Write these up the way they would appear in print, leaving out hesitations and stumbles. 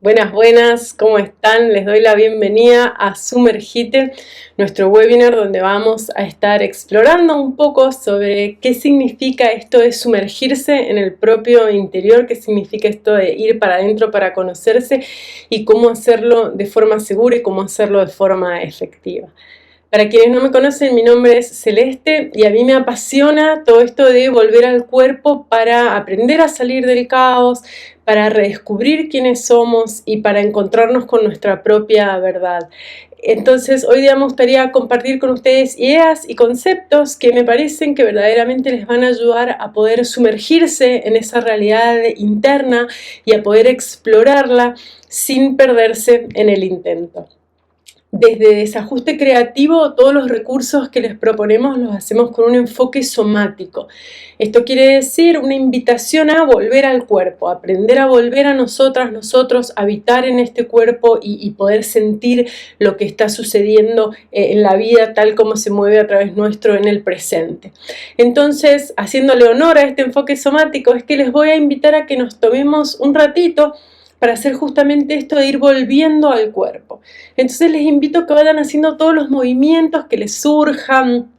Buenas, buenas, ¿cómo están? Les doy la bienvenida a Sumergite, nuestro webinar donde vamos a estar explorando un poco sobre qué significa esto de sumergirse en el propio interior, qué significa esto de ir para adentro para conocerse y cómo hacerlo de forma segura y cómo hacerlo de forma efectiva. Para quienes no me conocen, mi nombre es Celeste y a mí me apasiona todo esto de volver al cuerpo para aprender a salir del caos, para redescubrir quiénes somos y para encontrarnos con nuestra propia verdad. Entonces, hoy día me gustaría compartir con ustedes ideas y conceptos que me parecen que verdaderamente les van a ayudar a poder sumergirse en esa realidad interna y a poder explorarla sin perderse en el intento. Desde Desajuste Creativo, todos los recursos que les proponemos los hacemos con un enfoque somático. Esto quiere decir una invitación a volver al cuerpo, a aprender a volver a nosotros, habitar en este cuerpo y poder sentir lo que está sucediendo en la vida tal como se mueve a través nuestro en el presente. Entonces, haciéndole honor a este enfoque somático, es que les voy a invitar a que nos tomemos un ratito para hacer justamente esto de ir volviendo al cuerpo. Entonces les invito a que vayan haciendo todos los movimientos que les surjan.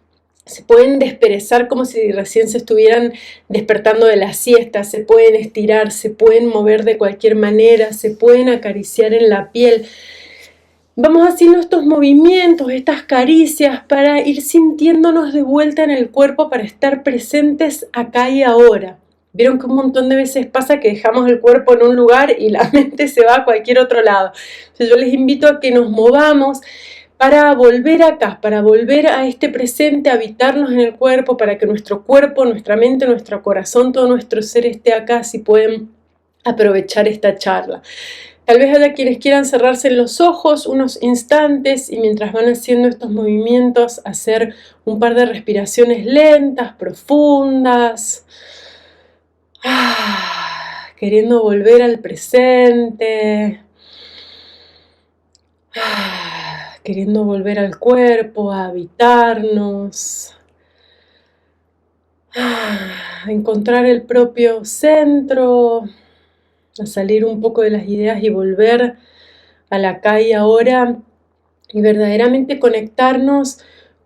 Se pueden desperezar como si recién se estuvieran despertando de la siesta, se pueden estirar, se pueden mover de cualquier manera, se pueden acariciar en la piel. Vamos haciendo estos movimientos, estas caricias para ir sintiéndonos de vuelta en el cuerpo, para estar presentes acá y ahora. Vieron que un montón de veces pasa que dejamos el cuerpo en un lugar y la mente se va a cualquier otro lado. Entonces yo les invito a que nos movamos para volver acá, para volver a este presente, habitarnos en el cuerpo, para que nuestro cuerpo, nuestra mente, nuestro corazón, todo nuestro ser esté acá, si pueden aprovechar esta charla. Tal vez haya quienes quieran cerrarse los ojos unos instantes y mientras van haciendo estos movimientos, hacer un par de respiraciones lentas, profundas. Queriendo volver al presente, queriendo volver al cuerpo, a habitarnos, a encontrar el propio centro, a salir un poco de las ideas y volver a la acá y ahora y verdaderamente conectarnos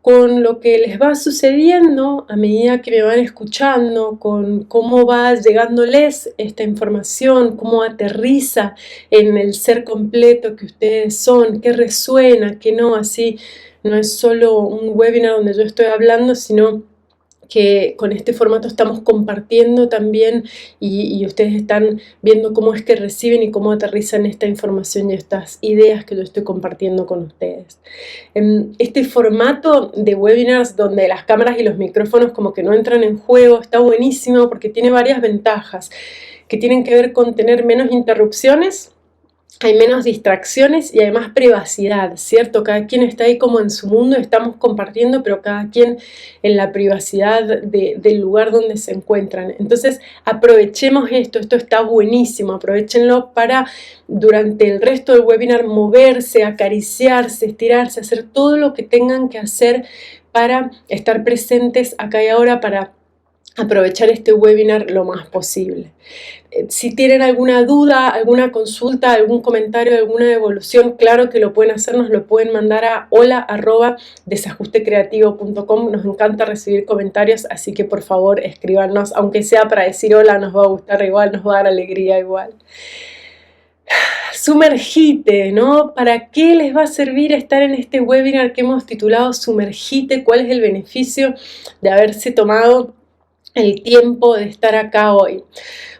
con lo que les va sucediendo a medida que me van escuchando, con cómo va llegándoles esta información, cómo aterriza en el ser completo que ustedes son, qué resuena, qué no. Así no es solo un webinar donde yo estoy hablando, sino que con este formato estamos compartiendo también y ustedes están viendo cómo es que reciben y cómo aterrizan esta información y estas ideas que yo estoy compartiendo con ustedes. Este formato de webinars donde las cámaras y los micrófonos como que no entran en juego está buenísimo porque tiene varias ventajas que tienen que ver con tener menos interrupciones. Hay menos distracciones y además privacidad, ¿cierto? Cada quien está ahí como en su mundo, estamos compartiendo, pero cada quien en la privacidad del lugar donde se encuentran. Entonces, aprovechemos esto está buenísimo, aprovechenlo para durante el resto del webinar moverse, acariciarse, estirarse, hacer todo lo que tengan que hacer para estar presentes acá y ahora, para aprovechar este webinar lo más posible. Si tienen alguna duda, alguna consulta, algún comentario, alguna devolución, claro que lo pueden hacer, nos lo pueden mandar a hola@desajustecreativo.com. Nos encanta recibir comentarios, así que por favor escríbanos, aunque sea para decir hola, nos va a gustar igual, nos va a dar alegría igual. Sumergite, ¿no? ¿Para qué les va a servir estar en este webinar que hemos titulado Sumergite? ¿Cuál es el beneficio de haberse tomado el tiempo de estar acá hoy?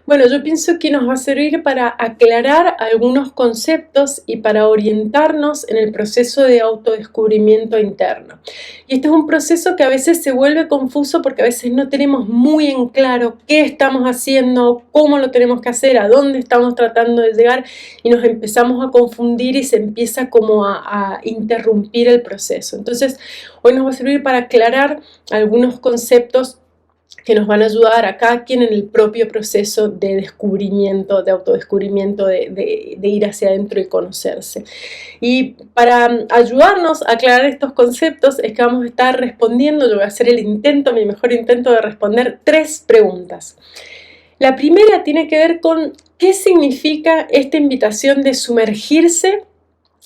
Bueno, yo pienso que nos va a servir para aclarar algunos conceptos y para orientarnos en el proceso de autodescubrimiento interno. Y este es un proceso que a veces se vuelve confuso porque a veces no tenemos muy en claro qué estamos haciendo, cómo lo tenemos que hacer, a dónde estamos tratando de llegar y nos empezamos a confundir y se empieza como a interrumpir el proceso. Entonces, hoy nos va a servir para aclarar algunos conceptos que nos van a ayudar a cada quien en el propio proceso de descubrimiento, de autodescubrimiento, de ir hacia adentro y conocerse. Y para ayudarnos a aclarar estos conceptos es que vamos a estar respondiendo, yo voy a hacer el intento, mi mejor intento de responder 3 preguntas. La primera tiene que ver con ¿Qué significa esta invitación de sumergirse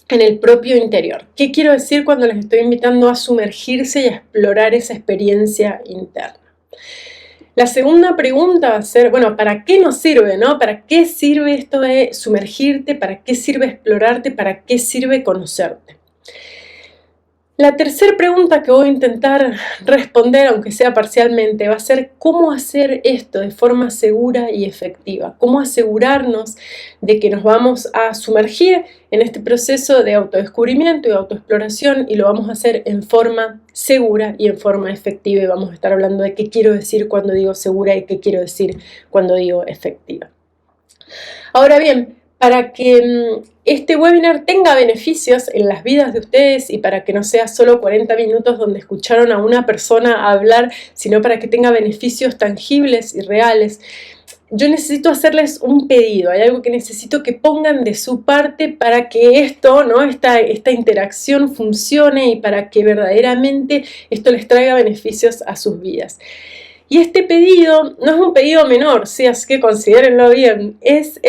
en el propio interior? ¿Qué quiero decir cuando les estoy invitando a sumergirse y a explorar esa experiencia interna? La segunda pregunta va a ser, bueno, ¿para qué nos sirve, no? ¿Para qué sirve esto de sumergirte? ¿Para qué sirve explorarte? ¿Para qué sirve conocerte? La tercera pregunta que voy a intentar responder, aunque sea parcialmente, va a ser cómo hacer esto de forma segura y efectiva. Cómo asegurarnos de que nos vamos a sumergir en este proceso de autodescubrimiento y autoexploración y lo vamos a hacer en forma segura y en forma efectiva. Y vamos a estar hablando de qué quiero decir cuando digo segura y qué quiero decir cuando digo efectiva. Ahora bien, para que este webinar tenga beneficios en las vidas de ustedes y para que no sea solo 40 minutos donde escucharon a una persona hablar, sino para que tenga beneficios tangibles y reales, yo necesito hacerles un pedido. Hay algo que necesito que pongan de su parte para que esto, ¿no? esta interacción funcione y para que verdaderamente esto les traiga beneficios a sus vidas. Y este pedido no es un pedido menor, ¿sí? Así que considérenlo bien. Es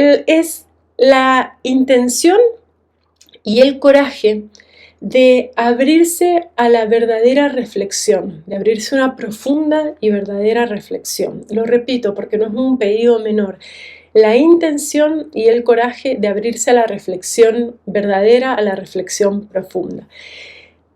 la intención y el coraje de abrirse a la verdadera reflexión, de abrirse a una profunda y verdadera reflexión. Lo repito porque no es un pedido menor. La intención y el coraje de abrirse a la reflexión verdadera, a la reflexión profunda.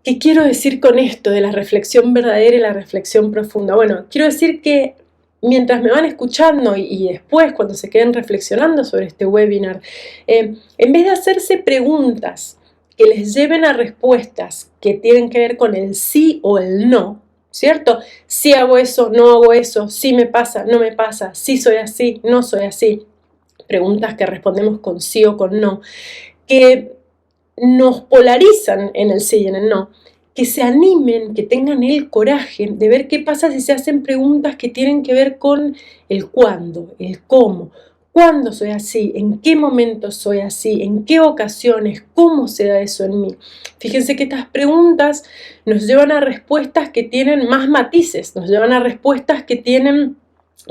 ¿Qué quiero decir con esto de la reflexión verdadera y la reflexión profunda? Bueno, quiero decir que mientras me van escuchando y después cuando se queden reflexionando sobre este webinar, en vez de hacerse preguntas que les lleven a respuestas que tienen que ver con el sí o el no, ¿cierto? Sí hago eso, no hago eso, sí me pasa, no me pasa, sí soy así, no soy así. Preguntas que respondemos con sí o con no, que nos polarizan en el sí y en el no. Que se animen, que tengan el coraje de ver qué pasa si se hacen preguntas que tienen que ver con el cuándo, el cómo. ¿Cuándo soy así? ¿En qué momento soy así? ¿En qué ocasiones? ¿Cómo se da eso en mí? Fíjense que estas preguntas nos llevan a respuestas que tienen más matices, nos llevan a respuestas que tienen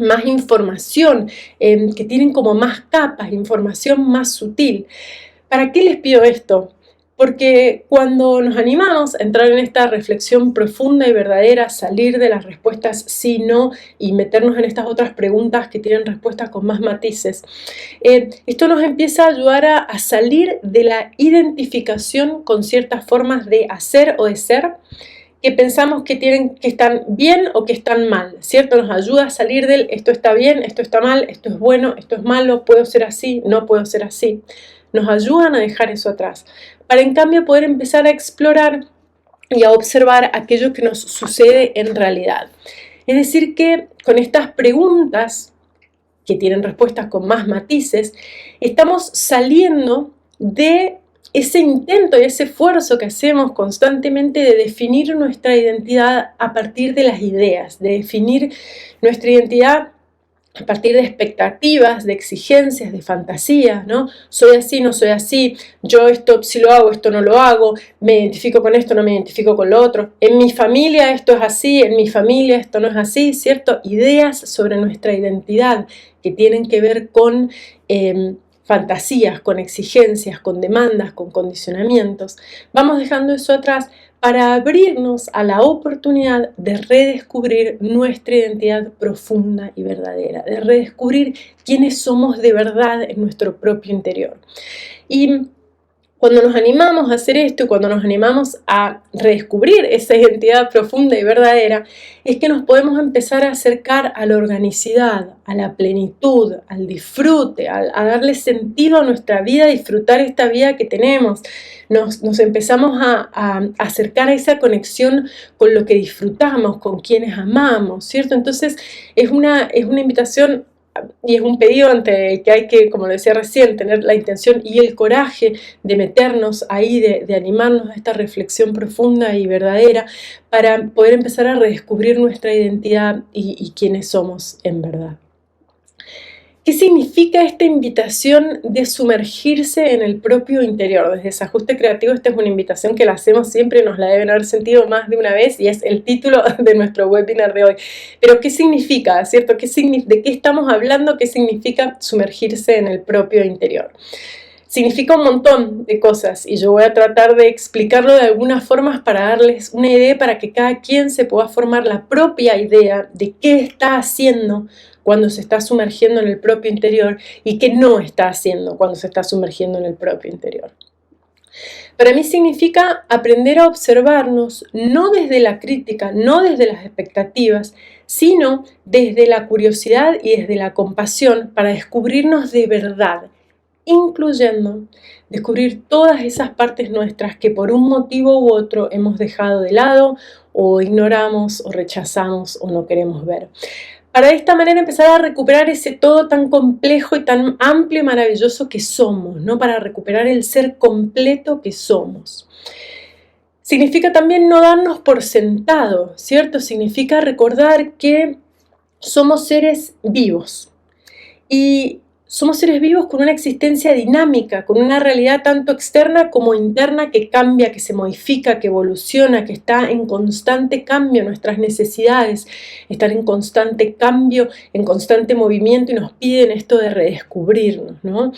más información, que tienen como más capas, información más sutil. ¿Para qué les pido esto? Porque cuando nos animamos a entrar en esta reflexión profunda y verdadera, salir de las respuestas sí, no y meternos en estas otras preguntas que tienen respuestas con más matices, esto nos empieza a ayudar a salir de la identificación con ciertas formas de hacer o de ser que pensamos que están bien o que están mal, ¿cierto? Nos ayuda a salir del esto está bien, esto está mal, esto es bueno, esto es malo, puedo ser así, no puedo ser así. Nos ayudan a dejar eso atrás, para en cambio poder empezar a explorar y a observar aquello que nos sucede en realidad. Es decir que con estas preguntas, que tienen respuestas con más matices, estamos saliendo de ese intento y ese esfuerzo que hacemos constantemente de definir nuestra identidad a partir de las ideas, de definir nuestra identidad a partir de expectativas, de exigencias, de fantasías, ¿no? Soy así, no soy así, yo esto sí lo hago, esto no lo hago, me identifico con esto, no me identifico con lo otro, en mi familia esto es así, en mi familia esto no es así, ¿cierto? Ideas sobre nuestra identidad que tienen que ver con fantasías, con exigencias, con demandas, con condicionamientos. Vamos dejando eso atrás para abrirnos a la oportunidad de redescubrir nuestra identidad profunda y verdadera, de redescubrir quiénes somos de verdad en nuestro propio interior. Y cuando nos animamos a hacer esto y cuando nos animamos a redescubrir esa identidad profunda y verdadera, es que nos podemos empezar a acercar a la organicidad, a la plenitud, al disfrute, a darle sentido a nuestra vida, a disfrutar esta vida que tenemos. Nos empezamos a acercar a esa conexión con lo que disfrutamos, con quienes amamos, ¿cierto? Entonces es una invitación y es un pedido ante el que hay que, como decía recién, tener la intención y el coraje de meternos ahí, de animarnos a esta reflexión profunda y verdadera para poder empezar a redescubrir nuestra identidad y quiénes somos en verdad. ¿Qué significa esta invitación de sumergirse en el propio interior? Desde Desajuste Creativo, esta es una invitación que la hacemos siempre, nos la deben haber sentido más de una vez y es el título de nuestro webinar de hoy. Pero ¿qué significa, cierto? ¿De qué estamos hablando? ¿Qué significa sumergirse en el propio interior? Significa un montón de cosas y yo voy a tratar de explicarlo de algunas formas para darles una idea para que cada quien se pueda formar la propia idea de qué está haciendo cuando se está sumergiendo en el propio interior y qué no está haciendo cuando se está sumergiendo en el propio interior. Para mí significa aprender a observarnos no desde la crítica, no desde las expectativas, sino desde la curiosidad y desde la compasión para descubrirnos de verdad, incluyendo descubrir todas esas partes nuestras que por un motivo u otro hemos dejado de lado o ignoramos o rechazamos o no queremos ver. Para de esta manera empezar a recuperar ese todo tan complejo y tan amplio y maravilloso que somos, ¿no? Para recuperar el ser completo que somos. Significa también no darnos por sentado, ¿cierto? Significa recordar que somos seres vivos y somos seres vivos con una existencia dinámica, con una realidad tanto externa como interna que cambia, que se modifica, que evoluciona, que está en constante cambio. Nuestras necesidades están en constante cambio, en constante movimiento y nos piden esto de redescubrirnos, ¿no?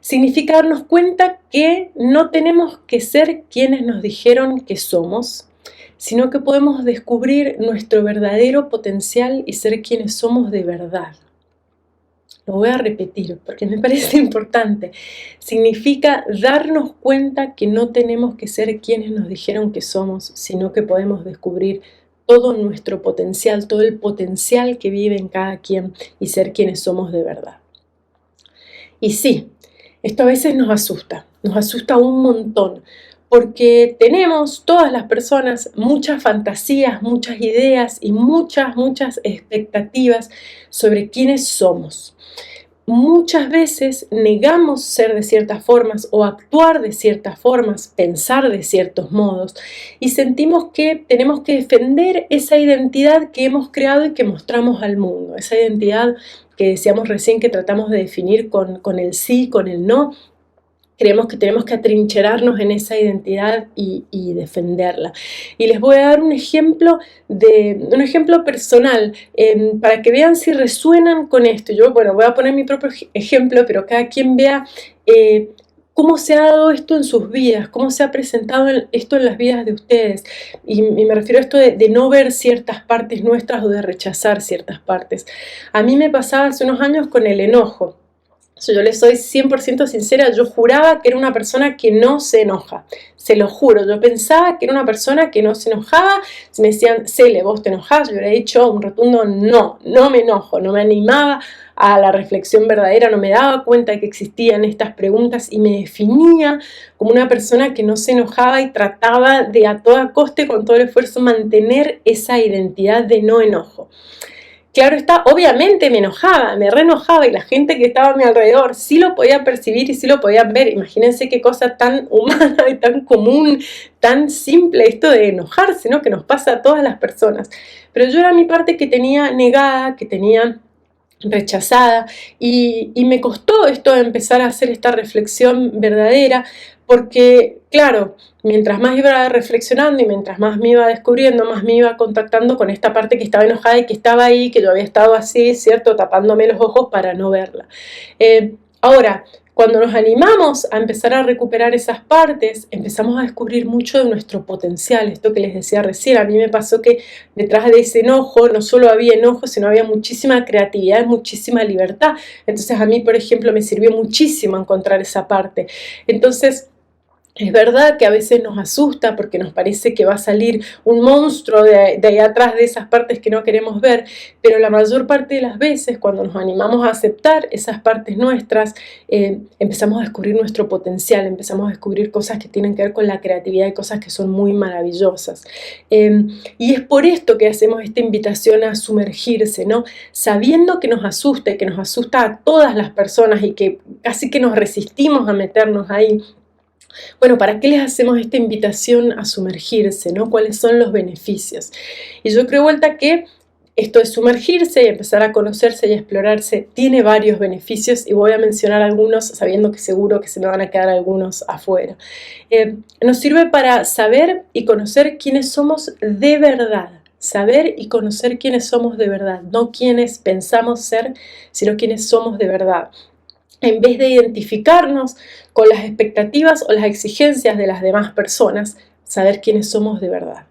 Significa darnos cuenta que no tenemos que ser quienes nos dijeron que somos, sino que podemos descubrir nuestro verdadero potencial y ser quienes somos de verdad. Lo voy a repetir porque me parece importante. Significa darnos cuenta que no tenemos que ser quienes nos dijeron que somos, sino que podemos descubrir todo nuestro potencial, todo el potencial que vive en cada quien y ser quienes somos de verdad. Y sí, esto a veces nos asusta un montón, porque tenemos todas las personas muchas fantasías, muchas ideas y muchas expectativas sobre quiénes somos. Muchas veces negamos ser de ciertas formas o actuar de ciertas formas, pensar de ciertos modos y sentimos que tenemos que defender esa identidad que hemos creado y que mostramos al mundo, esa identidad que decíamos recién que tratamos de definir con el sí, con el no. Creemos que tenemos que atrincherarnos en esa identidad y defenderla. Y les voy a dar un ejemplo personal para que vean si resuenan con esto. Yo, bueno, voy a poner mi propio ejemplo, pero cada quien vea cómo se ha dado esto en sus vidas, cómo se ha presentado esto en las vidas de ustedes. Y me refiero a esto de no ver ciertas partes nuestras o de rechazar ciertas partes. A mí me pasaba hace unos años con el enojo. Yo les soy 100% sincera, yo juraba que era una persona que no se enoja, se lo juro, yo pensaba que era una persona que no se enojaba. Si me decían, Cele, ¿vos te enojás? Yo hubiera dicho un rotundo no, no me enojo, no me animaba a la reflexión verdadera, no me daba cuenta de que existían estas preguntas y me definía como una persona que no se enojaba y trataba de a toda coste, con todo el esfuerzo, mantener esa identidad de no enojo. Claro está, obviamente me enojaba, me reenojaba y la gente que estaba a mi alrededor sí lo podía percibir y sí lo podían ver. Imagínense qué cosa tan humana y tan común, tan simple esto de enojarse, ¿no? Que nos pasa a todas las personas. Pero yo era mi parte que tenía negada, que tenía rechazada y me costó esto de empezar a hacer esta reflexión verdadera porque, claro, mientras más iba reflexionando y mientras más me iba descubriendo, más me iba contactando con esta parte que estaba enojada y que estaba ahí, que yo había estado así, ¿cierto? Tapándome los ojos para no verla. Ahora, cuando nos animamos a empezar a recuperar esas partes, empezamos a descubrir mucho de nuestro potencial. Esto que les decía recién, a mí me pasó que detrás de ese enojo no solo había enojo, sino había muchísima creatividad, muchísima libertad. Entonces a mí, por ejemplo, me sirvió muchísimo encontrar esa parte. Entonces, es verdad que a veces nos asusta porque nos parece que va a salir un monstruo de ahí atrás de esas partes que no queremos ver, pero la mayor parte de las veces cuando nos animamos a aceptar esas partes nuestras, empezamos a descubrir nuestro potencial, empezamos a descubrir cosas que tienen que ver con la creatividad y cosas que son muy maravillosas. Y es por esto que hacemos esta invitación a sumergirse, ¿no? Sabiendo que nos asusta y que nos asusta a todas las personas y que casi que nos resistimos a meternos ahí. Bueno, ¿para qué les hacemos esta invitación a sumergirse, ¿no? ¿Cuáles son los beneficios? Y yo creo, vuelta, que esto de sumergirse y empezar a conocerse y a explorarse tiene varios beneficios y voy a mencionar algunos sabiendo que seguro que se me van a quedar algunos afuera. Nos sirve para saber y conocer quiénes somos de verdad. Saber y conocer quiénes somos de verdad, no quiénes pensamos ser, sino quiénes somos de verdad. En vez de identificarnos con las expectativas o las exigencias de las demás personas, saber quiénes somos de verdad.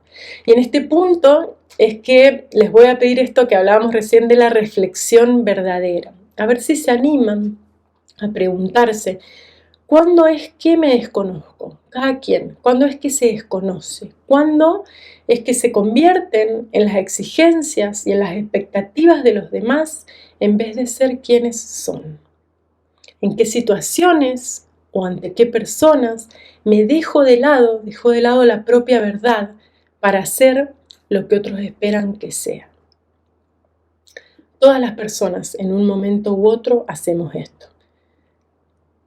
Y en este punto es que les voy a pedir esto que hablábamos recién de la reflexión verdadera. A ver si se animan a preguntarse, ¿cuándo es que me desconozco? Cada quien, ¿cuándo es que se desconoce? ¿Cuándo es que se convierten en las exigencias y en las expectativas de los demás en vez de ser quienes son? ¿En qué situaciones o ante qué personas me dejo de lado la propia verdad para ser lo que otros esperan que sea? Todas las personas en un momento u otro hacemos esto.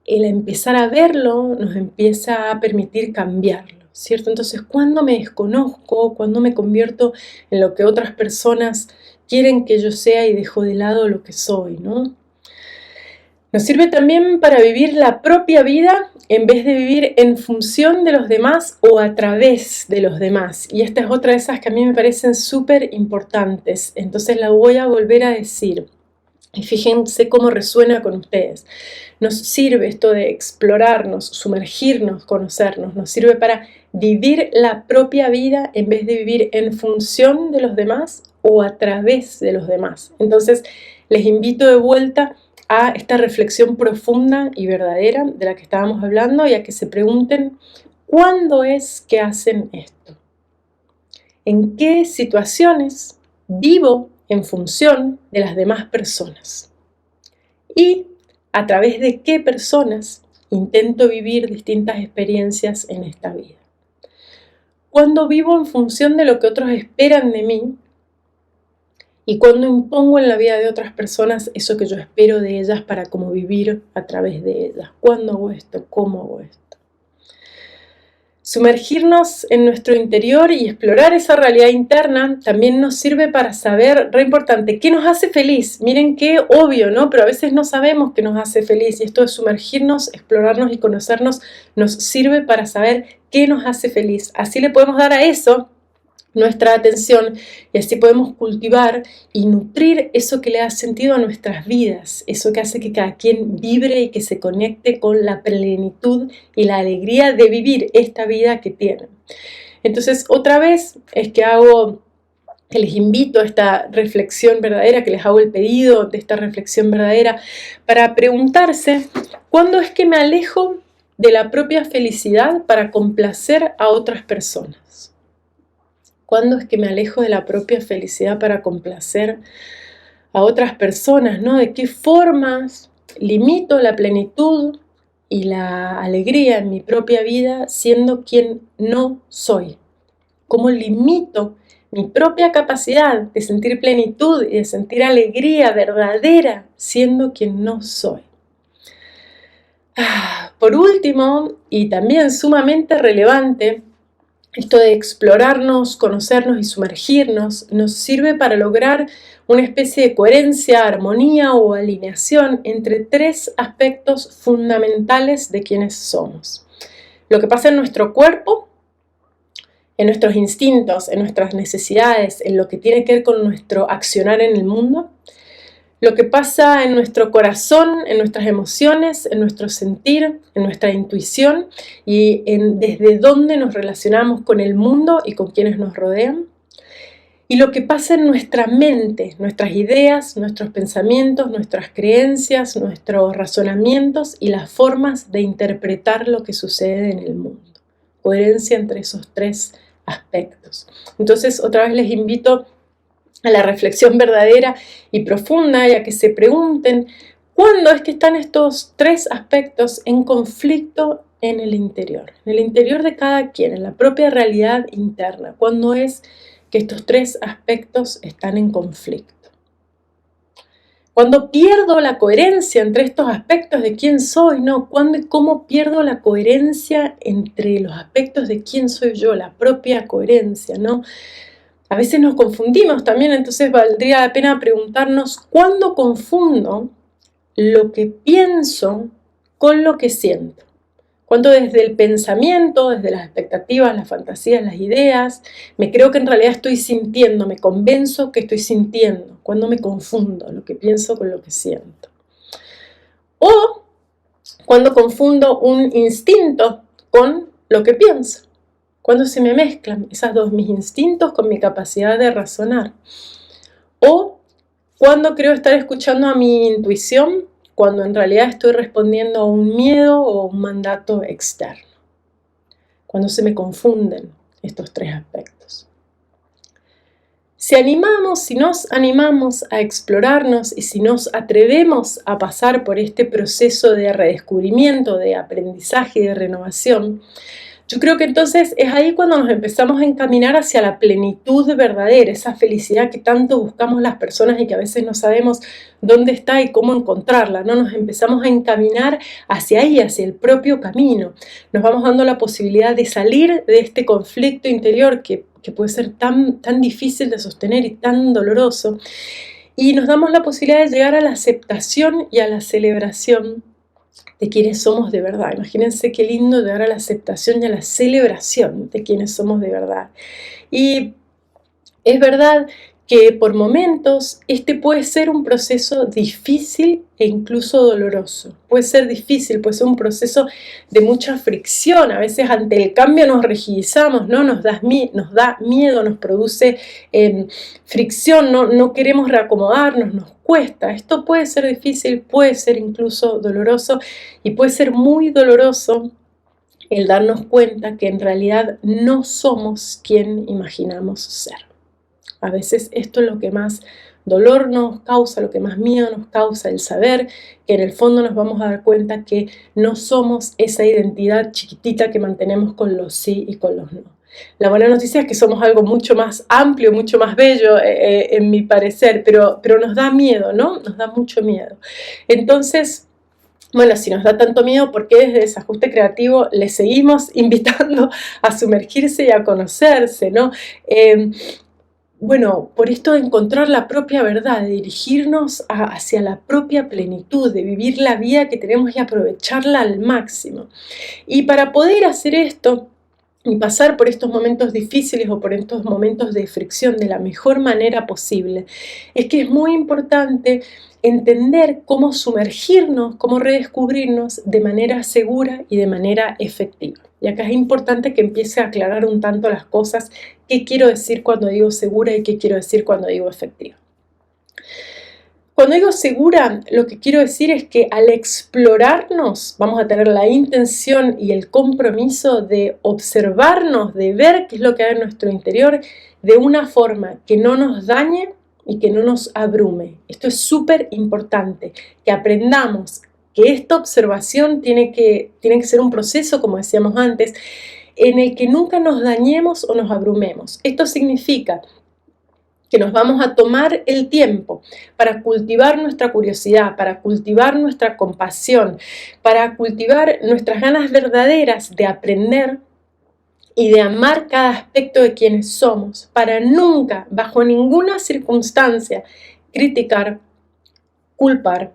El empezar a verlo nos empieza a permitir cambiarlo, ¿cierto? Entonces, cuando me desconozco, cuando me convierto en lo que otras personas quieren que yo sea y dejo de lado lo que soy, ¿no? Nos sirve también para vivir la propia vida en vez de vivir en función de los demás o a través de los demás. Y esta es otra de esas que a mí me parecen súper importantes. Entonces la voy a volver a decir. Y fíjense cómo resuena con ustedes. Nos sirve esto de explorarnos, sumergirnos, conocernos. Nos sirve para vivir la propia vida en vez de vivir en función de los demás o a través de los demás. Entonces les invito de vuelta a esta reflexión profunda y verdadera de la que estábamos hablando y a que se pregunten ¿cuándo es que hacen esto? ¿En qué situaciones vivo en función de las demás personas? ¿Y a través de qué personas intento vivir distintas experiencias en esta vida? ¿Cuándo vivo en función de lo que otros esperan de mí? Y cuando impongo en la vida de otras personas eso que yo espero de ellas para cómo vivir a través de ellas. ¿Cuándo hago esto? ¿Cómo hago esto? Sumergirnos en nuestro interior y explorar esa realidad interna también nos sirve para saber, re importante, qué nos hace feliz. Miren qué obvio, ¿no? Pero a veces no sabemos qué nos hace feliz y esto de sumergirnos, explorarnos y conocernos nos sirve para saber qué nos hace feliz. Así le podemos dar a eso nuestra atención y así podemos cultivar y nutrir eso que le da sentido a nuestras vidas, eso que hace que cada quien vibre y que se conecte con la plenitud y la alegría de vivir esta vida que tienen. Entonces, otra vez es que les invito a esta reflexión verdadera, que les hago el pedido de esta reflexión verdadera para preguntarse, ¿cuándo es que me alejo de la propia felicidad para complacer a otras personas? ¿Cuándo es que me alejo de la propia felicidad para complacer a otras personas, ¿no? ¿De qué formas limito la plenitud y la alegría en mi propia vida siendo quien no soy? ¿Cómo limito mi propia capacidad de sentir plenitud y de sentir alegría verdadera siendo quien no soy? Por último, y también sumamente relevante, esto de explorarnos, conocernos y sumergirnos nos sirve para lograr una especie de coherencia, armonía o alineación entre tres aspectos fundamentales de quienes somos. Lo que pasa en nuestro cuerpo, en nuestros instintos, en nuestras necesidades, en lo que tiene que ver con nuestro accionar en el mundo, lo que pasa en nuestro corazón, en nuestras emociones, en nuestro sentir, en nuestra intuición y desde dónde nos relacionamos con el mundo y con quienes nos rodean. Y lo que pasa en nuestra mente, nuestras ideas, nuestros pensamientos, nuestras creencias, nuestros razonamientos y las formas de interpretar lo que sucede en el mundo. Coherencia entre esos tres aspectos. Entonces, otra vez les invito a la reflexión verdadera y profunda y a que se pregunten cuándo es que están estos tres aspectos en conflicto en el interior de cada quien, en la propia realidad interna. ¿Cuándo es que estos tres aspectos están en conflicto? Cuando pierdo la coherencia entre estos aspectos de quién soy, ¿no? ¿Cuándo y cómo pierdo la coherencia entre los aspectos de quién soy yo, la propia coherencia, ¿no? A veces nos confundimos también, entonces valdría la pena preguntarnos ¿cuándo confundo lo que pienso con lo que siento? Cuando desde el pensamiento, desde las expectativas, las fantasías, las ideas, me creo que en realidad estoy sintiendo, me convenzo que estoy sintiendo, cuando me confundo lo que pienso con lo que siento. O cuando confundo un instinto con lo que pienso, cuando se me mezclan esas dos, mis instintos con mi capacidad de razonar. O cuando creo estar escuchando a mi intuición, cuando en realidad estoy respondiendo a un miedo o un mandato externo. Cuando se me confunden estos tres aspectos. Si nos animamos a explorarnos y si nos atrevemos a pasar por este proceso de redescubrimiento, de aprendizaje y de renovación, yo creo que entonces es ahí cuando nos empezamos a encaminar hacia la plenitud verdadera, esa felicidad que tanto buscamos las personas y que a veces no sabemos dónde está y cómo encontrarla, ¿no? Nos empezamos a encaminar hacia ahí, hacia el propio camino. Nos vamos dando la posibilidad de salir de este conflicto interior que puede ser tan difícil de sostener y tan doloroso, y nos damos la posibilidad de llegar a la aceptación y a la celebración de quienes somos de verdad. Imagínense qué lindo llegar a la aceptación y a la celebración de quienes somos de verdad. Y es verdad que por momentos este puede ser un proceso difícil e incluso doloroso. Puede ser difícil, puede ser un proceso de mucha fricción. A veces ante el cambio nos rigidizamos, ¿no? Nos da miedo, nos produce fricción, no queremos reacomodarnos, nos cuesta. Esto puede ser difícil, puede ser incluso doloroso, y puede ser muy doloroso el darnos cuenta que en realidad no somos quien imaginamos ser. A veces esto es lo que más dolor nos causa, lo que más miedo nos causa, el saber que en el fondo nos vamos a dar cuenta que no somos esa identidad chiquitita que mantenemos con los sí y con los no. La buena noticia es que somos algo mucho más amplio, mucho más bello, en mi parecer, pero nos da miedo, ¿no? Nos da mucho miedo. Entonces, bueno, si nos da tanto miedo, ¿por qué desde Desajuste Creativo les seguimos invitando a sumergirse y a conocerse, ¿no? Bueno, por esto de encontrar la propia verdad, de dirigirnos hacia la propia plenitud, de vivir la vida que tenemos y aprovecharla al máximo. Y para poder hacer esto y pasar por estos momentos difíciles o por estos momentos de fricción de la mejor manera posible, es que es muy importante entender cómo sumergirnos, cómo redescubrirnos de manera segura y de manera efectiva. Y acá es importante que empiece a aclarar un tanto las cosas, qué quiero decir cuando digo segura y qué quiero decir cuando digo efectiva. Cuando digo segura, lo que quiero decir es que al explorarnos vamos a tener la intención y el compromiso de observarnos, de ver qué es lo que hay en nuestro interior de una forma que no nos dañe y que no nos abrume. Esto es súper importante, que aprendamos que esta observación tiene que ser un proceso, como decíamos antes, en el que nunca nos dañemos o nos abrumemos. Esto significa que nos vamos a tomar el tiempo para cultivar nuestra curiosidad, para cultivar nuestra compasión, para cultivar nuestras ganas verdaderas de aprender y de amar cada aspecto de quienes somos, para nunca, bajo ninguna circunstancia, criticar, culpar,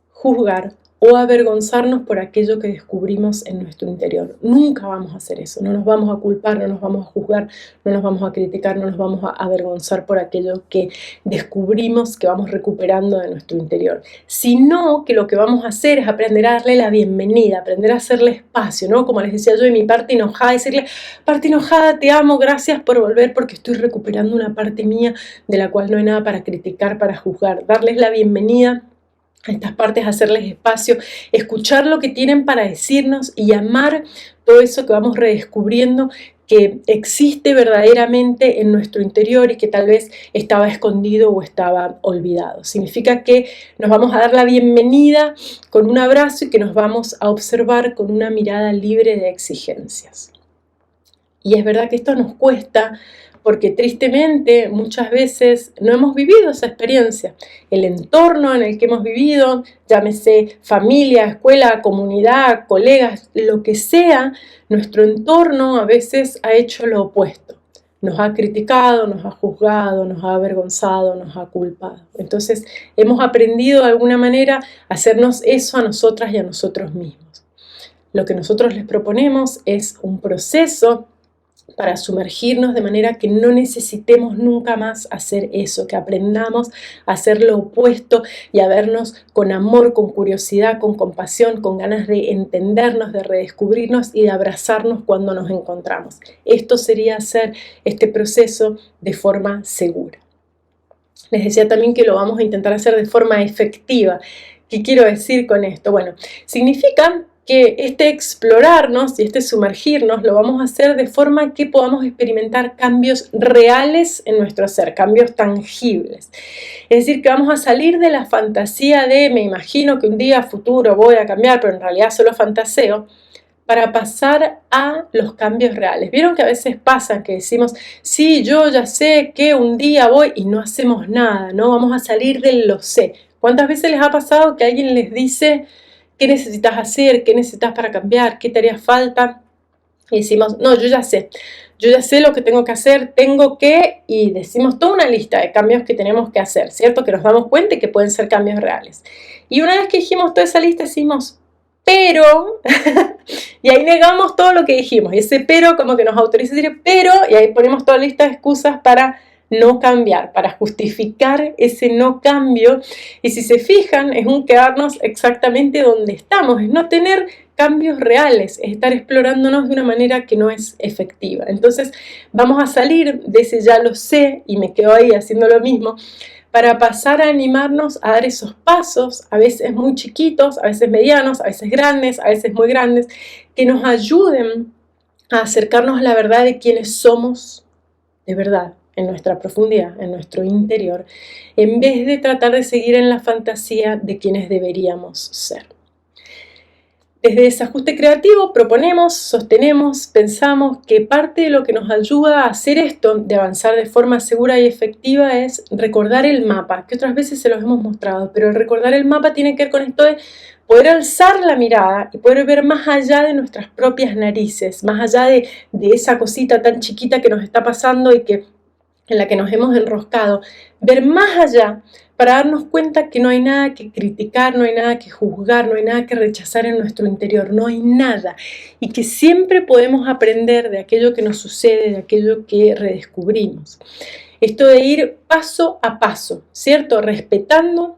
juzgar o avergonzarnos por aquello que descubrimos en nuestro interior. Nunca vamos a hacer eso, no nos vamos a culpar, no nos vamos a juzgar, no nos vamos a criticar, no nos vamos a avergonzar por aquello que descubrimos, que vamos recuperando de nuestro interior, sino que lo que vamos a hacer es aprender a darle la bienvenida, aprender a hacerle espacio, ¿no? Como les decía yo de mi parte enojada, decirle, parte enojada, te amo, gracias por volver porque estoy recuperando una parte mía de la cual no hay nada para criticar, para juzgar, darles la bienvenida a estas partes, hacerles espacio, escuchar lo que tienen para decirnos y amar todo eso que vamos redescubriendo que existe verdaderamente en nuestro interior y que tal vez estaba escondido o estaba olvidado. Significa que nos vamos a dar la bienvenida con un abrazo y que nos vamos a observar con una mirada libre de exigencias. Y es verdad que esto nos cuesta porque tristemente muchas veces no hemos vivido esa experiencia. El entorno en el que hemos vivido, llámese familia, escuela, comunidad, colegas, lo que sea, nuestro entorno a veces ha hecho lo opuesto. nos ha criticado, nos ha juzgado, nos ha avergonzado, nos ha culpado. Entonces hemos aprendido de alguna manera a hacernos eso a nosotras y a nosotros mismos. Lo que nosotros les proponemos es un proceso para sumergirnos de manera que no necesitemos nunca más hacer eso, que aprendamos a hacer lo opuesto y a vernos con amor, con curiosidad, con compasión, con ganas de entendernos, de redescubrirnos y de abrazarnos cuando nos encontramos. Esto sería hacer este proceso de forma segura. Les decía también que lo vamos a intentar hacer de forma efectiva. ¿Qué quiero decir con esto? Bueno, significa que este explorarnos y este sumergirnos lo vamos a hacer de forma que podamos experimentar cambios reales en nuestro ser, cambios tangibles. Es decir, que vamos a salir de la fantasía de me imagino que un día futuro voy a cambiar, pero en realidad solo fantaseo, para pasar a los cambios reales. ¿Vieron que a veces pasa que decimos, sí, yo ya sé que un día voy y no hacemos nada, ¿no? Vamos a salir del lo sé. ¿Cuántas veces les ha pasado que alguien les dice qué necesitas hacer, qué necesitas para cambiar, qué te haría falta? Y decimos, no, yo ya sé lo que tengo que hacer, y decimos toda una lista de cambios que tenemos que hacer, ¿cierto? Que nos damos cuenta y que pueden ser cambios reales. Y una vez que dijimos toda esa lista, decimos, pero, y ahí negamos todo lo que dijimos, y ese pero como que nos autoriza a decir pero, y ahí ponemos toda la lista de excusas para no cambiar, para justificar ese no cambio. Y si se fijan, es un quedarnos exactamente donde estamos, es no tener cambios reales, es estar explorándonos de una manera que no es efectiva. Entonces vamos a salir de ese ya lo sé y me quedo ahí haciendo lo mismo, para pasar a animarnos a dar esos pasos, a veces muy chiquitos, a veces medianos, a veces grandes, a veces muy grandes, que nos ayuden a acercarnos a la verdad de quiénes somos de verdad, en nuestra profundidad, en nuestro interior, en vez de tratar de seguir en la fantasía de quienes deberíamos ser. Desde Desajuste Creativo proponemos, sostenemos, pensamos que parte de lo que nos ayuda a hacer esto, de avanzar de forma segura y efectiva, es recordar el mapa, que otras veces se los hemos mostrado, pero el recordar el mapa tiene que ver con esto de poder alzar la mirada y poder ver más allá de nuestras propias narices, más allá de esa cosita tan chiquita que nos está pasando y en la que nos hemos enroscado, ver más allá para darnos cuenta que no hay nada que criticar, no hay nada que juzgar, no hay nada que rechazar en nuestro interior, no hay nada. Y que siempre podemos aprender de aquello que nos sucede, de aquello que redescubrimos. Esto de ir paso a paso, ¿cierto? Respetando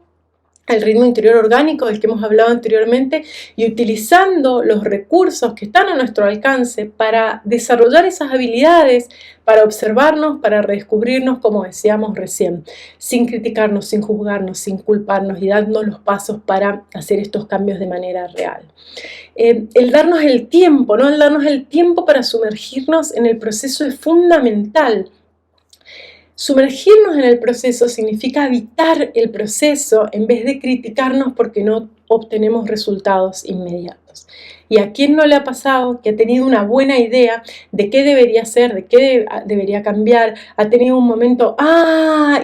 el ritmo interior orgánico del que hemos hablado anteriormente y utilizando los recursos que están a nuestro alcance para desarrollar esas habilidades, para observarnos, para redescubrirnos, como decíamos recién, sin criticarnos, sin juzgarnos, sin culparnos y dando los pasos para hacer estos cambios de manera real. El darnos el tiempo, ¿no? El darnos el tiempo para sumergirnos en el proceso es fundamental. Sumergirnos en el proceso significa habitar el proceso en vez de criticarnos porque no obtenemos resultados inmediatos. ¿Y a quién no le ha pasado que ha tenido una buena idea de qué debería hacer, de qué debería cambiar? Ha tenido un momento,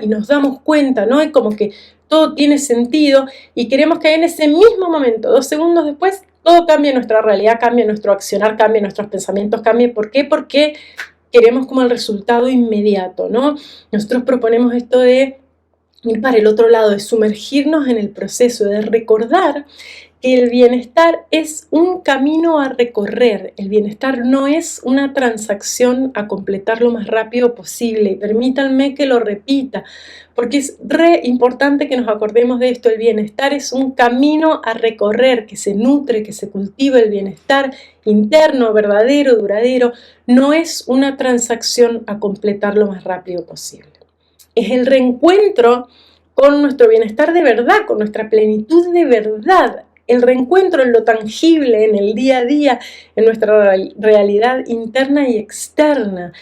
y nos damos cuenta, ¿no? Y como que todo tiene sentido y queremos que en ese mismo momento, 2 segundos después, todo cambie, nuestra realidad cambie, nuestro accionar cambie, nuestros pensamientos cambien. ¿Por qué? Porque queremos como el resultado inmediato, ¿no? Nosotros proponemos esto de ir para el otro lado, de sumergirnos en el proceso, de recordar que el bienestar es un camino a recorrer. El bienestar no es una transacción a completar lo más rápido posible. Permítanme que lo repita, porque es re importante que nos acordemos de esto. El bienestar es un camino a recorrer, que se nutre, que se cultiva. El bienestar interno, verdadero, duradero, no es una transacción a completar lo más rápido posible. Es el reencuentro con nuestro bienestar de verdad, con nuestra plenitud de verdad. El reencuentro en lo tangible, en el día a día, en nuestra realidad interna y externa.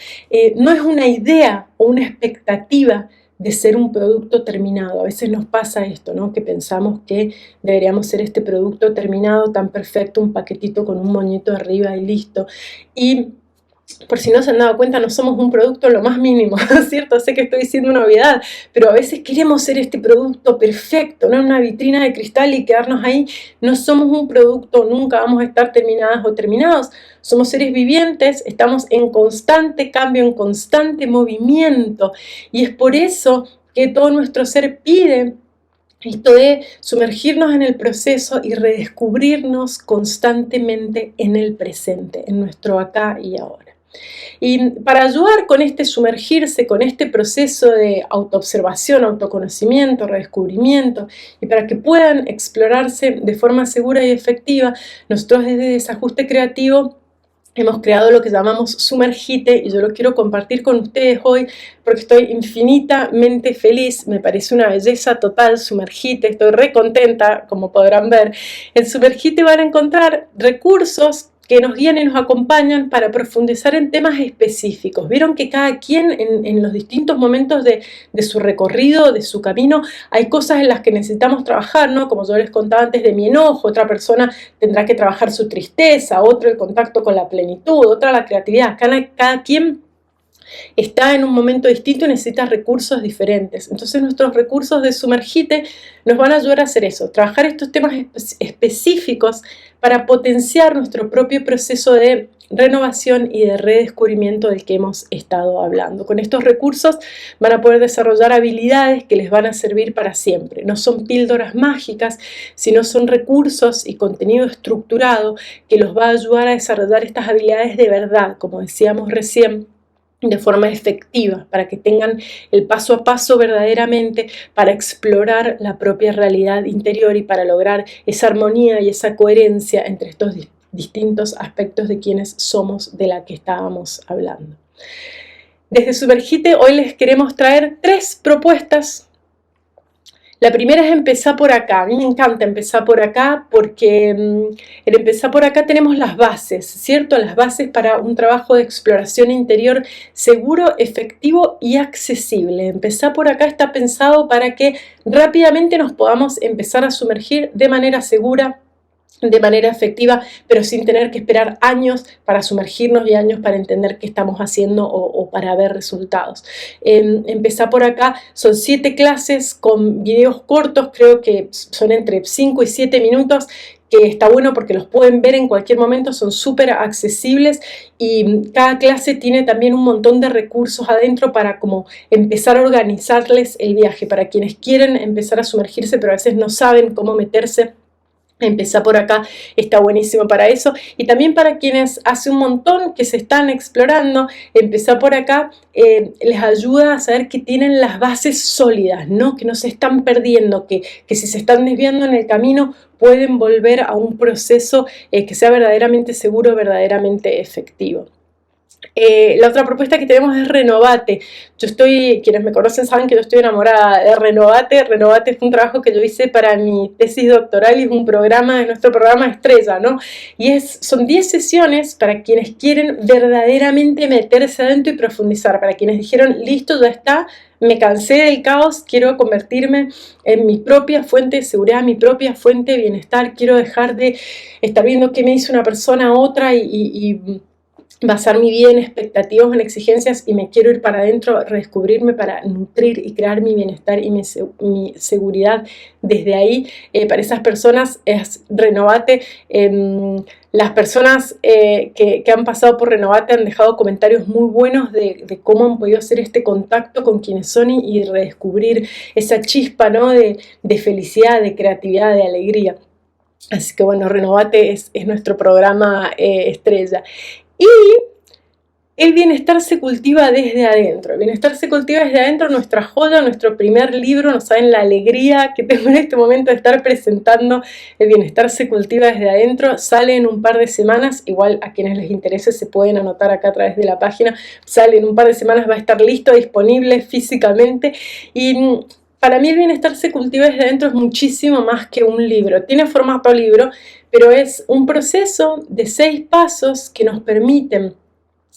No es una idea o una expectativa de ser un producto terminado. A veces nos pasa esto, ¿no? Que pensamos que deberíamos ser este producto terminado, tan perfecto, un paquetito con un moñito arriba y listo. Y por si no se han dado cuenta, no somos un producto lo más mínimo, ¿cierto? Sé que estoy diciendo una obviedad, pero a veces queremos ser este producto perfecto, ¿no? Una vitrina de cristal y quedarnos ahí. No somos un producto, nunca vamos a estar terminadas o terminados. Somos seres vivientes, estamos en constante cambio, en constante movimiento, y es por eso que todo nuestro ser pide esto de sumergirnos en el proceso y redescubrirnos constantemente en el presente, en nuestro acá y ahora. Y para ayudar con este sumergirse, con este proceso de autoobservación, autoconocimiento, redescubrimiento, y para que puedan explorarse de forma segura y efectiva, nosotros desde Desajuste Creativo hemos creado lo que llamamos Sumergite, y yo lo quiero compartir con ustedes hoy porque estoy infinitamente feliz. Me parece una belleza total Sumergite, estoy re contenta, como podrán ver. En Sumergite van a encontrar recursos que nos guían y nos acompañan para profundizar en temas específicos. Vieron que cada quien en los distintos momentos de su recorrido, de su camino, hay cosas en las que necesitamos trabajar, ¿no? Como yo les contaba antes de mi enojo, otra persona tendrá que trabajar su tristeza, otro el contacto con la plenitud, otra la creatividad. Cada quien está en un momento distinto y necesita recursos diferentes. Entonces nuestros recursos de Sumergite nos van a ayudar a hacer eso, trabajar estos temas específicos para potenciar nuestro propio proceso de renovación y de redescubrimiento del que hemos estado hablando. Con estos recursos van a poder desarrollar habilidades que les van a servir para siempre. No son píldoras mágicas, sino son recursos y contenido estructurado que los va a ayudar a desarrollar estas habilidades de verdad, como decíamos recién, de forma efectiva, para que tengan el paso a paso verdaderamente para explorar la propia realidad interior y para lograr esa armonía y esa coherencia entre estos distintos aspectos de quienes somos, de la que estábamos hablando. Desde Sumergite hoy les queremos traer 3 propuestas. La primera es empezar por acá. A mí me encanta empezar por acá porque en empezar por acá tenemos las bases, ¿cierto? Las bases para un trabajo de exploración interior seguro, efectivo y accesible. Empezar por acá está pensado para que rápidamente nos podamos empezar a sumergir de manera segura, de manera efectiva, pero sin tener que esperar años para sumergirnos y años para entender qué estamos haciendo o para ver resultados. Empezar por acá, son 7 clases con videos cortos, creo que son entre 5 y 7 minutos, que está bueno porque los pueden ver en cualquier momento, son súper accesibles, y cada clase tiene también un montón de recursos adentro para como empezar a organizarles el viaje, para quienes quieren empezar a sumergirse pero a veces no saben cómo meterse. Empezar por acá está buenísimo para eso, y también para quienes hace un montón que se están explorando, empezar por acá les ayuda a saber que tienen las bases sólidas, ¿no? Que no se están perdiendo, que si se están desviando en el camino pueden volver a un proceso que sea verdaderamente seguro, verdaderamente efectivo. La otra propuesta que tenemos es Renovate. Quienes me conocen saben que yo estoy enamorada de Renovate. Renovate fue un trabajo que yo hice para mi tesis doctoral y es un programa, es nuestro programa estrella, ¿no? Y son 10 sesiones para quienes quieren verdaderamente meterse adentro y profundizar, para quienes dijeron, listo, ya está, me cansé del caos, quiero convertirme en mi propia fuente de seguridad, mi propia fuente de bienestar, quiero dejar de estar viendo qué me dice una persona a otra y basar mi vida en expectativas, en exigencias, y me quiero ir para adentro, redescubrirme para nutrir y crear mi bienestar y mi seguridad desde ahí. Para esas personas es Renovate. Las personas que han pasado por Renovate han dejado comentarios muy buenos de cómo han podido hacer este contacto con quienes son y redescubrir esa chispa, ¿no? de felicidad, de creatividad, de alegría. Así que bueno, Renovate es nuestro programa estrella. Y el bienestar se cultiva desde adentro. El bienestar se cultiva desde adentro, nuestra joya, nuestro primer libro. No saben la alegría que tengo en este momento de estar presentando El bienestar se cultiva desde adentro. Sale en un par de semanas. Igual a quienes les interese se pueden anotar acá a través de la página. Sale en un par de semanas, va a estar listo, disponible físicamente. Y para mí el bienestar se cultiva desde adentro es muchísimo más que un libro. Tiene formato libro, pero es un proceso de 6 pasos que nos permiten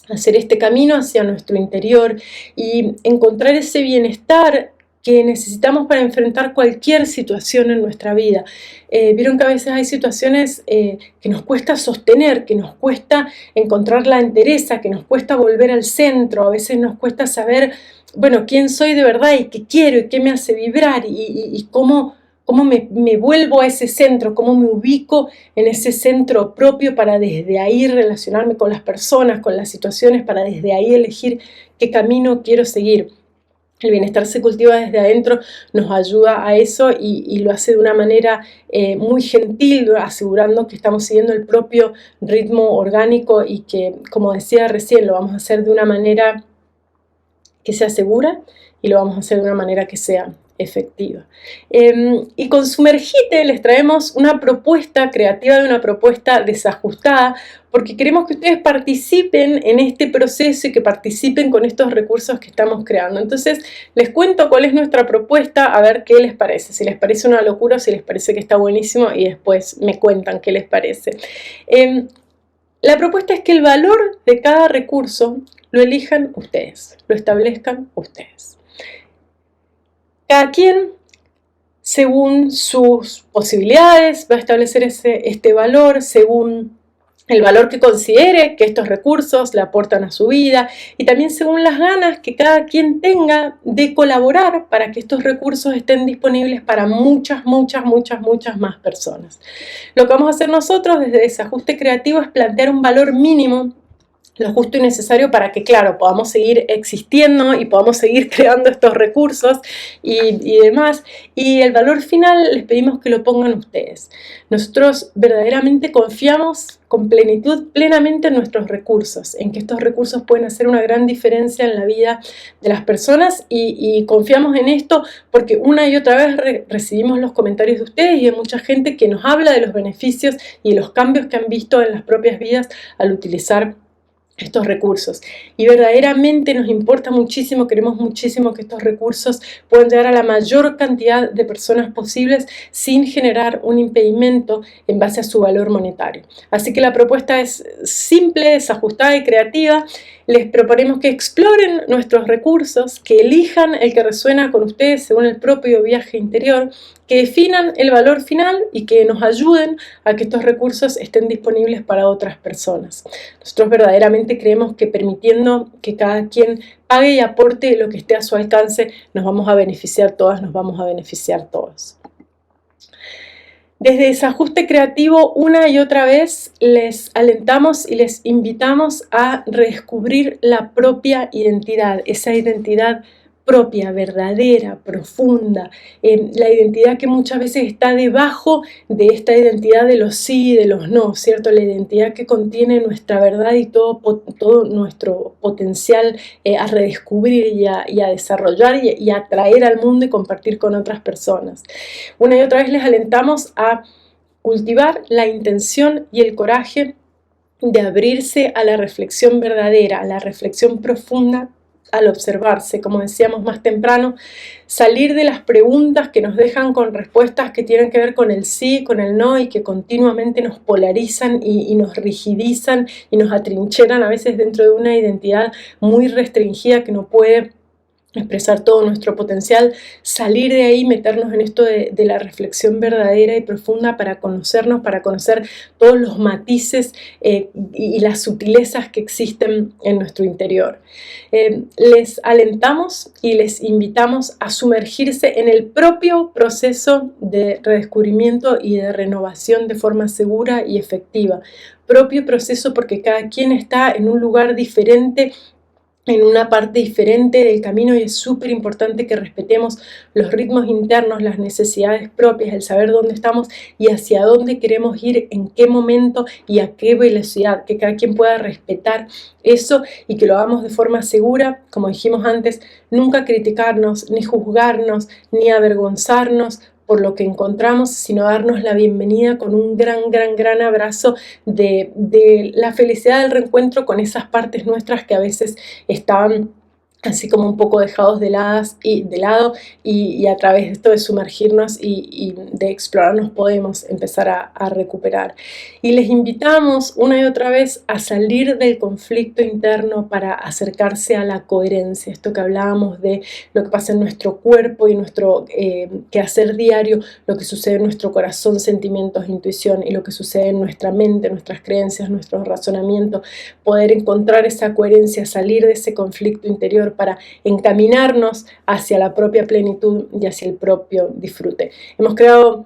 hacer este camino hacia nuestro interior y encontrar ese bienestar que necesitamos para enfrentar cualquier situación en nuestra vida. Vieron que a veces hay situaciones que nos cuesta sostener, que nos cuesta encontrar la entereza, que nos cuesta volver al centro, a veces nos cuesta saber, bueno, quién soy de verdad y qué quiero y qué me hace vibrar y cómo me vuelvo a ese centro, cómo me ubico en ese centro propio para desde ahí relacionarme con las personas, con las situaciones, para desde ahí elegir qué camino quiero seguir. El bienestar se cultiva desde adentro, nos ayuda a eso y lo hace de una manera muy gentil, asegurando que estamos siguiendo el propio ritmo orgánico y que, como decía recién, lo vamos a hacer de una manera que sea segura y lo vamos a hacer de una manera que sea efectiva. Y con Sumergite les traemos una propuesta creativa de una propuesta desajustada, porque queremos que ustedes participen en este proceso y que participen con estos recursos que estamos creando. Entonces les cuento cuál es nuestra propuesta, a ver qué les parece, si les parece una locura o si les parece que está buenísimo, y después me cuentan qué les parece. La propuesta es que el valor de cada recurso lo elijan ustedes, lo establezcan ustedes. Cada quien, según sus posibilidades, va a establecer este valor según el valor que considere que estos recursos le aportan a su vida y también según las ganas que cada quien tenga de colaborar para que estos recursos estén disponibles para muchas más personas. Lo que vamos a hacer nosotros desde Desajuste Creativo es plantear un valor mínimo, lo justo y necesario para que, claro, podamos seguir existiendo y podamos seguir creando estos recursos y demás. Y el valor final les pedimos que lo pongan ustedes. Nosotros verdaderamente confiamos con plenitud, plenamente en nuestros recursos, en que estos recursos pueden hacer una gran diferencia en la vida de las personas y confiamos en esto porque una y otra vez recibimos los comentarios de ustedes y de mucha gente que nos habla de los beneficios y los cambios que han visto en las propias vidas al utilizar estos recursos, y verdaderamente nos importa muchísimo, queremos muchísimo que estos recursos puedan llegar a la mayor cantidad de personas posibles sin generar un impedimento en base a su valor monetario. Así que la propuesta es simple, desajustada y creativa. Les proponemos que exploren nuestros recursos, que elijan el que resuena con ustedes según el propio viaje interior, que definan el valor final y que nos ayuden a que estos recursos estén disponibles para otras personas. Nosotros verdaderamente creemos que permitiendo que cada quien pague y aporte lo que esté a su alcance, nos vamos a beneficiar todas, nos vamos a beneficiar todos. Desde Desajuste Creativo, una y otra vez les alentamos y les invitamos a redescubrir la propia identidad, esa identidad propia, verdadera, profunda, la identidad que muchas veces está debajo de esta identidad de los sí y de los no, ¿cierto? La identidad que contiene nuestra verdad y todo nuestro potencial a redescubrir y a desarrollar y a traer al mundo y compartir con otras personas. Una y otra vez les alentamos a cultivar la intención y el coraje de abrirse a la reflexión verdadera, a la reflexión profunda al observarse, como decíamos más temprano, salir de las preguntas que nos dejan con respuestas que tienen que ver con el sí, con el no y que continuamente nos polarizan y nos rigidizan y nos atrincheran a veces dentro de una identidad muy restringida que no puede expresar todo nuestro potencial, salir de ahí, meternos en esto de la reflexión verdadera y profunda para conocernos, para conocer todos los matices y las sutilezas que existen en nuestro interior. Les alentamos y les invitamos a sumergirse en el propio proceso de redescubrimiento y de renovación de forma segura y efectiva. Propio proceso porque cada quien está en un lugar diferente, en una parte diferente del camino, y es súper importante que respetemos los ritmos internos, las necesidades propias, el saber dónde estamos y hacia dónde queremos ir, en qué momento y a qué velocidad, que cada quien pueda respetar eso y que lo hagamos de forma segura, como dijimos antes, nunca criticarnos, ni juzgarnos, ni avergonzarnos por lo que encontramos, sino darnos la bienvenida con un gran abrazo de la felicidad del reencuentro con esas partes nuestras que a veces estaban así como un poco dejados de lado y a través de esto de sumergirnos y de explorarnos podemos empezar a recuperar. Y les invitamos una y otra vez a salir del conflicto interno para acercarse a la coherencia, esto que hablábamos de lo que pasa en nuestro cuerpo y nuestro quehacer diario, lo que sucede en nuestro corazón, sentimientos, intuición y lo que sucede en nuestra mente, nuestras creencias, nuestros razonamientos, poder encontrar esa coherencia, salir de ese conflicto interior para encaminarnos hacia la propia plenitud y hacia el propio disfrute. Hemos creado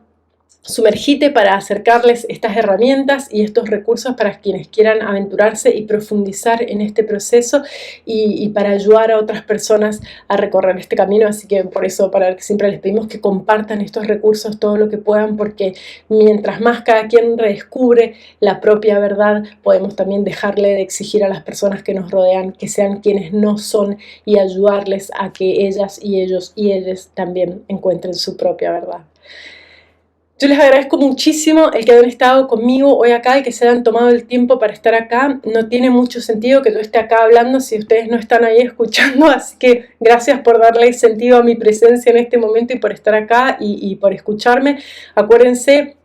Sumergite para acercarles estas herramientas y estos recursos para quienes quieran aventurarse y profundizar en este proceso y para ayudar a otras personas a recorrer este camino. Así que por eso siempre les pedimos que compartan estos recursos todo lo que puedan, porque mientras más cada quien redescubre la propia verdad, podemos también dejarle de exigir a las personas que nos rodean que sean quienes no son y ayudarles a que ellas y ellos y ellas también encuentren su propia verdad. Yo les agradezco muchísimo el que hayan estado conmigo hoy acá y que se hayan tomado el tiempo para estar acá. No tiene mucho sentido que yo esté acá hablando si ustedes no están ahí escuchando, así que gracias por darle sentido a mi presencia en este momento y por estar acá y por escucharme. Acuérdense,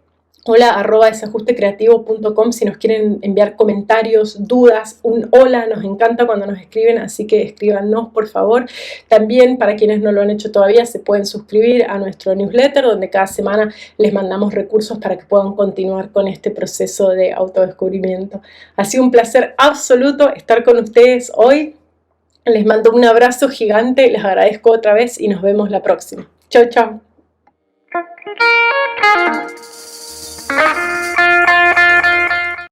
hola@desajustecreativo.com si nos quieren enviar comentarios, dudas, un hola, nos encanta cuando nos escriben, así que escríbanos por favor. También para quienes no lo han hecho todavía se pueden suscribir a nuestro newsletter donde cada semana les mandamos recursos para que puedan continuar con este proceso de autodescubrimiento. Ha sido un placer absoluto estar con ustedes hoy. Les mando un abrazo gigante, les agradezco otra vez y nos vemos la próxima. Chau, chau. Thank you.